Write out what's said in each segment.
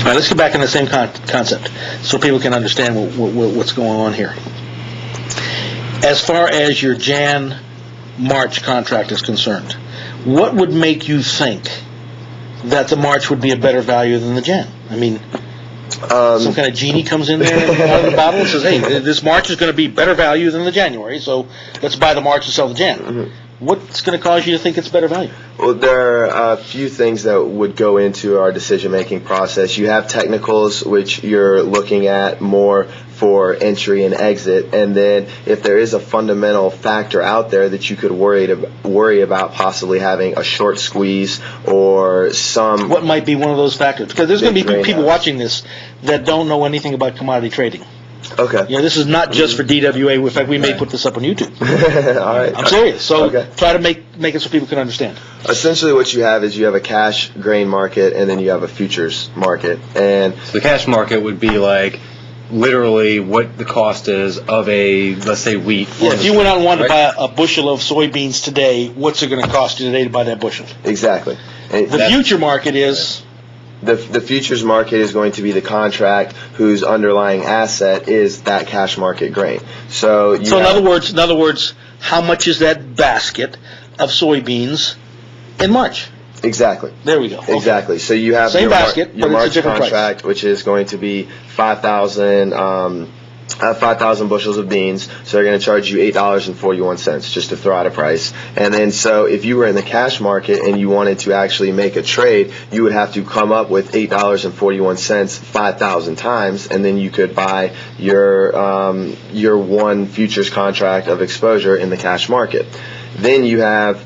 right, let's get back in the same concept so people can understand what's going on here. As far as your Jan-March contract is concerned, what would make you think that the March would be a better value than the Jan? I mean, some kind of genie comes in there out of the bottle and says, hey, this March is going to be better value than the January, so let's buy the March and sell the Jan. Mm-hmm. What's going to cause you to think it's better value? Well, there are a few things that would go into our decision-making process. You have technicals, which you're looking at more for entry and exit, and then if there is a fundamental factor out there that you could worry about possibly having a short squeeze or some... What might be one of those factors? Because there's going to be people watching this that don't know anything about commodity trading. Okay. You know, this is not just for DWA. In fact, we may put this up on YouTube. All right. I'm serious. So try to make it so people can understand. Essentially what you have is you have a cash grain market and then you have a futures market. And so the cash market would be like literally what the cost is of a, let's say, wheat. Yeah, if you went out and wanted to buy a bushel of soybeans today, what's it going to cost you today to buy that bushel? Exactly. The future market is... The futures market is going to be the contract whose underlying asset is that cash market grain. So in other words, how much is that basket of soybeans in March? Exactly. There we go. Exactly. Okay. So you have your March contract, which is going to be 5,000 bushels of beans, so they're going to charge you $8.41 just to throw out a price. And then so if you were in the cash market and you wanted to actually make a trade, you would have to come up with $8.41 5,000 times, and then you could buy your one futures contract of exposure in the cash market. Then you have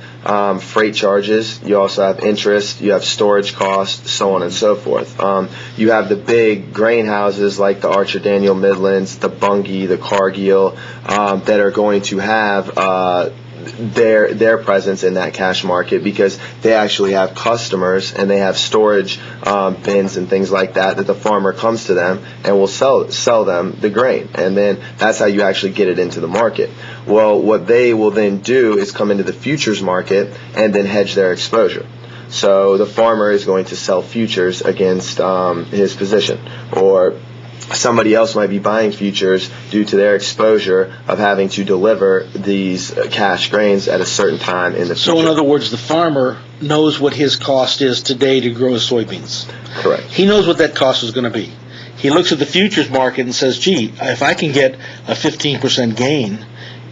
freight charges, you also have interest, you have storage costs, so on and so forth. You have the big grain houses like the Archer Daniel Midlands, the Bunge, the Cargill, that are going to have their presence in that cash market because they actually have customers and they have storage bins and things like that the farmer comes to them and will sell them the grain, and then that's how you actually get it into the market. Well, what they will then do is come into the futures market and then hedge their exposure. So the farmer is going to sell futures against his position, or somebody else might be buying futures due to their exposure of having to deliver these cash grains at a certain time in the future. So in other words, the farmer knows what his cost is today to grow his soybeans. Correct. He knows what that cost is going to be. He looks at the futures market and says, gee, if I can get a 15% gain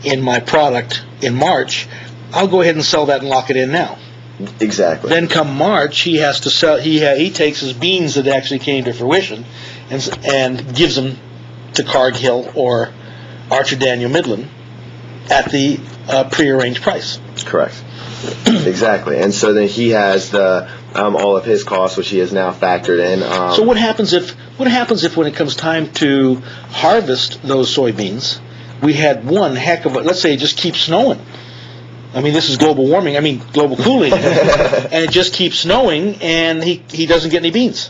in my product in March, I'll go ahead and sell that and lock it in now. Exactly. Then come March, he has to sell. He takes his beans that actually came to fruition and gives them to Cargill or Archer Daniel Midland at the prearranged price. Correct. Exactly. And so then he has the all of his costs, which he has now factored in. So what happens if when it comes time to harvest those soybeans, we had one heck of a, let's say it just keeps snowing. I mean, this is global warming. I mean, global cooling. And it just keeps snowing, and he doesn't get any beans.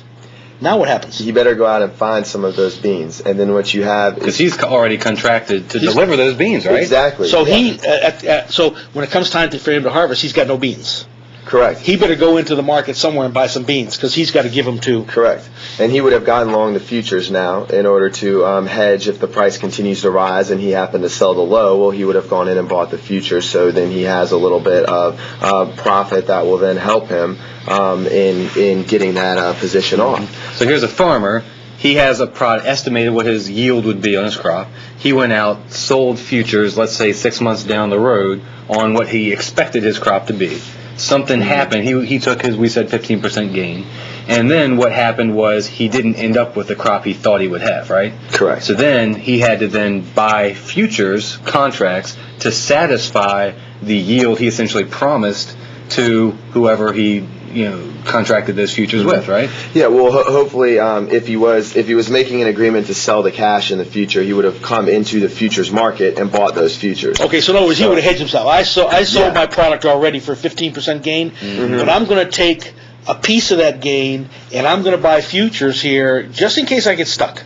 Now what happens? You better go out and find some of those beans. And then what you have is... Because he's already contracted to deliver those beans, right? Exactly. So so when it comes time for him to harvest, he's got no beans. Correct. He better go into the market somewhere and buy some beans because he's got to give them to... Correct. And he would have gotten long the futures now in order to hedge if the price continues to rise and he happened to sell the low. Well, he would have gone in and bought the futures, so then he has a little bit of profit that will then help him in getting that position off. So here's a farmer. He has a product, estimated what his yield would be on his crop. He went out, sold futures, let's say 6 months down the road, on what he expected his crop to be. Something happened. He took his, we said, 15% gain. And then what happened was he didn't end up with the crop he thought he would have, right? Correct. So then he had to then buy futures contracts to satisfy the yield he essentially promised to whoever he contracted those futures with, right? Yeah, well, hopefully, if he was making an agreement to sell the cash in the future, he would have come into the futures market and bought those futures. Okay, so in other words, he would have hedged himself. I sold my product already for 15% gain, but I'm going to take a piece of that gain and I'm going to buy futures here just in case I get stuck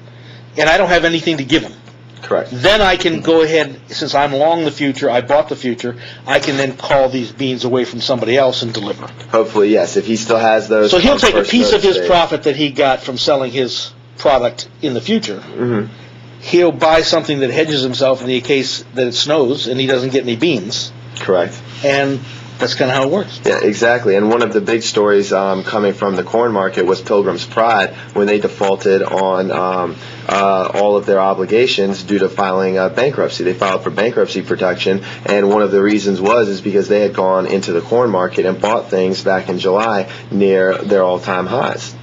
and I don't have anything to give him. Correct. Then I can go ahead, since I'm long the future, I bought the future, I can then call these beans away from somebody else and deliver. Hopefully, yes. If he still has those. So he'll take a first piece of his notice date. profit that he got from selling his product in the future. Mhm. He'll buy something that hedges himself in the case that it snows and he doesn't get any beans. Correct. And that's kind of how it works. Yeah, exactly. And one of the big stories coming from the corn market was Pilgrim's Pride when they defaulted on all of their obligations due to filing bankruptcy. They filed for bankruptcy protection, and one of the reasons is because they had gone into the corn market and bought things back in July near their all-time highs.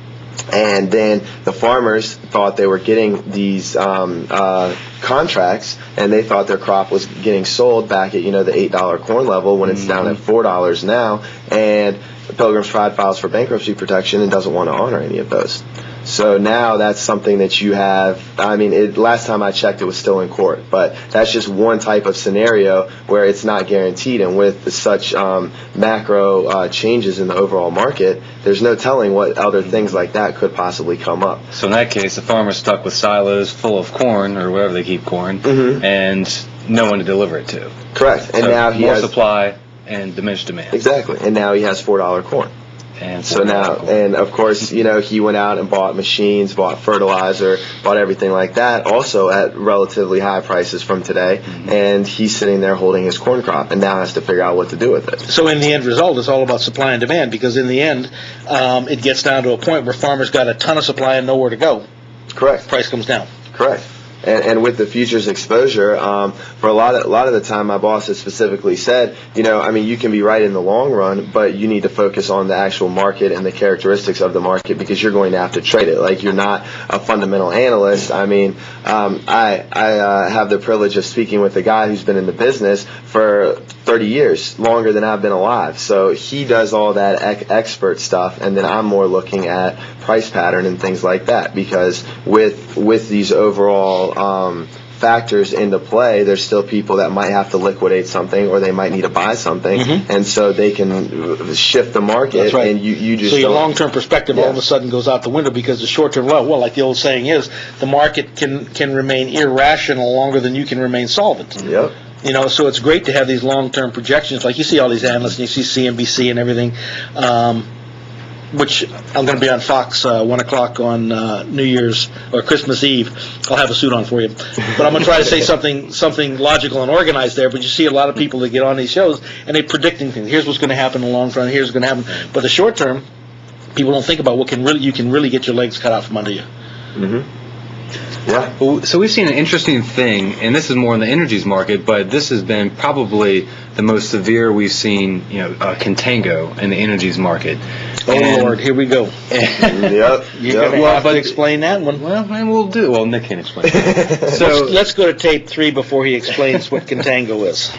And then the farmers thought they were getting these contracts, and they thought their crop was getting sold back at, the $8 corn level when it's down at $4 now. And Pilgrim's Pride files for bankruptcy protection and doesn't want to honor any of those. So now that's something that you have. I mean, last time I checked, it was still in court, but that's just one type of scenario where it's not guaranteed. And with such macro changes in the overall market, there's no telling what other things like that could possibly come up. So in that case, the farmer's stuck with silos full of corn, or wherever they keep corn, and no one to deliver it to. Correct. And So now he more has supply and diminished demand. exactly. And now he has $4 corn. And So now, and of course, he went out and bought machines, bought fertilizer, bought everything like that, also at relatively high prices from today, and he's sitting there holding his corn crop and now has to figure out what to do with it. So in the end result, it's all about supply and demand, because in the end, it gets down to a point where farmers got a ton of supply and nowhere to go. Correct. Price comes down. Correct. And with the futures exposure, for a lot of the time, my boss has specifically said, you can be right in the long run, but you need to focus on the actual market and the characteristics of the market, because you're going to have to trade it. Like, you're not a fundamental analyst. I mean, I have the privilege of speaking with a guy who's been in the business for 30 years, longer than I've been alive. So he does all that expert stuff, and then I'm more looking at price pattern and things like that, because with these overall factors into play, there's still people that might have to liquidate something, or they might need to buy something, and so they can shift the market. That's right. And you just so your don't- long-term perspective all of a sudden goes out the window, because the short-term, well, like the old saying is, the market can remain irrational longer than you can remain solvent. Yep. So it's great to have these long-term projections. Like, you see all these analysts, and you see CNBC and everything, which I'm going to be on Fox 1 o'clock on New Year's or Christmas Eve. I'll have a suit on for you. But I'm going to try to say something logical and organized there. But you see a lot of people that get on these shows, and they're predicting things. Here's what's going to happen in the long run. Here's what's going to happen. But the short term, people don't think about you can really get your legs cut out from under you. Yeah. Well, so we've seen an interesting thing, and this is more in the energies market, but this has been probably the most severe we've seen, contango in the energies market. Oh, Lord, here we go. Yep. You're going to have to explain that one. Well, and we'll do. Well, Nick can explain it. So Let's go to tape 3 before he explains what contango is.